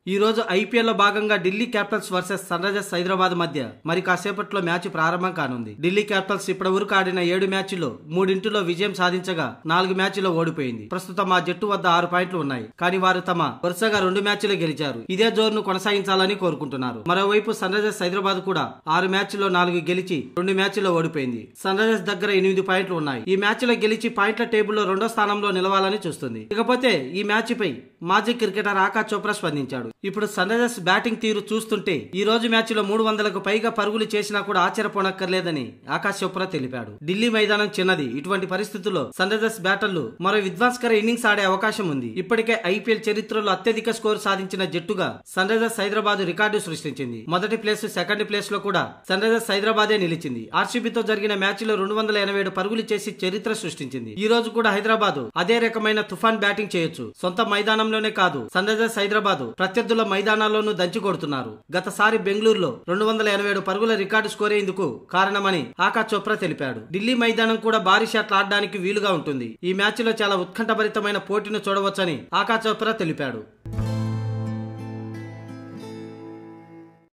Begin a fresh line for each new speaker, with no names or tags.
ఈ రోజు ఐపీఎల్ లో భాగంగా Delhi Capitals versus Sunrisers Hyderabad మధ్య మరి కాసేపట్లో మ్యాచ్ ప్రారంభం కానుంది. ఢిల్లీ క్యాపిటల్స్ ఇప్పటివరకు ఆడిన 7 మ్యాచ్ల్లో 3 విజయం సాధించగా 4 మ్యాచ్ల్లో ఓడిపోయింది. ప్రస్తుతం ఆ జట్టు వద్ద 6 పాయింట్లు ఉన్నాయి. కానీ వారు తమ వరుసగా 2 మ్యాచ్లు గెలిచారు. ఇదే జోరును కొనసాగించాలని కోరుకుంటున్నారు. మరోవైపు సన్ రైజర్స్ హైదరాబాద్ కూడా 6 మ్యాచ్ల్లో 4 గెలిచి 2 మ్యాచ్ల్లో ఓడిపోయింది. సన్ రైజర్స్ దగ్గర 8 పాయింట్లు ఉన్నాయి. ఈ మ్యాచ్లో గెలిచి పాయింట్ల టేబుల్లో 2వ స్థానంలో నిలవాలని చూస్తుంది. ఇకపోతే ఈ మ్యాచ్ పై మాజీ క్రికెటర్ ఆకాష్ చోప్రా స్పందించాడు. ఇప్పుడు సన్ రైజర్స్ బ్యాటింగ్ తీరు చూస్తుంటే ఈ రోజు మ్యాచ్ లో 300కు పైగా పరుగులు చేసినా కూడా ఆశ్చర్యపోనక్కర్లేదని ఆకాష్ చోప్రా తెలిపాడు. ఢిల్లీ మైదానం చిన్నది. ఇటువంటి పరిస్థితుల్లో సన్ రైజర్స్ బ్యాటర్లు మరో విధ్వంసకర ఇన్నింగ్స్ ఆడే అవకాశం ఉంది. ఇప్పటికే ఐపీఎల్ చరిత్రలో అత్యధిక స్కోర్ సాధించిన జట్టుగా సన్ రైజర్స్ హైదరాబాద్ రికార్డు సృష్టించింది. మొదటి ప్లేస్, సెకండ్ ప్లేస్ లో కూడా సన్ రైజర్స్ హైదరాబాదే నిలిచింది. ఆర్సీబీతో జరిగిన మ్యాచ్ లో 287 పరుగులు చేసి చరిత్ర సృష్టించింది. ఈ రోజు కూడా హైదరాబాద్ అదే రకమైన తుఫాన్ బ్యాటింగ్ చేయొచ్చు. సొంత మైదానంలోనే కాదు, సన్ రైజర్స్ హైదరాబాద్ ప్రత్యర్థుల మైదానాల్లోనూ దంచి కొడుతున్నారు. గతసారి బెంగళూరులో 287 పరుగుల రికార్డు స్కోర్ అయ్యేందుకు కారణమని ఆకాష్ చోప్రా తెలిపాడు. ఢిల్లీ మైదానం కూడా భారీ షాట్లు ఆడడానికి వీలుగా ఉంటుంది. ఈ మ్యాచ్ లో చాలా ఉత్కంఠభరితమైన పోటీని చూడవచ్చని ఆకాష్ చోప్రా తెలిపాడు.